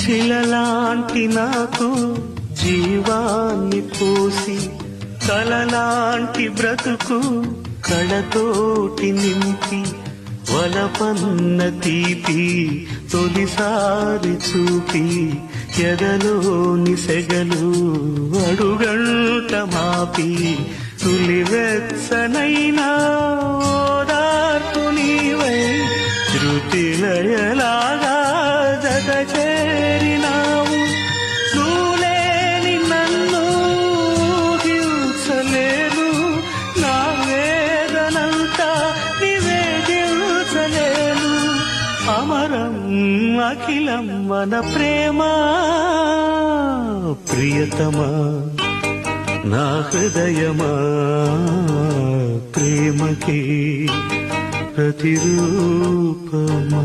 శిలలాంటి నాకు జీవాన్ని పోసి కలలాంటి బ్రతుకు కళతోటి నింపి వలపన్న తీపి తొలిసారి చూపి ఎదలోని సెగలు అడుగంట మాపి తులివెచ్చనైనా ఓదార్పు నీవై శృతిలయలాగా జత చేరినావు. నువ్వులేని నన్ను హింసలేను, నా వేదనంతా నివేదించలేను. అమరం అఖిలం మన ప్రేమ ప్రియతమా నా హృదయమా ప్రేమకి ప్రతిరూపమా.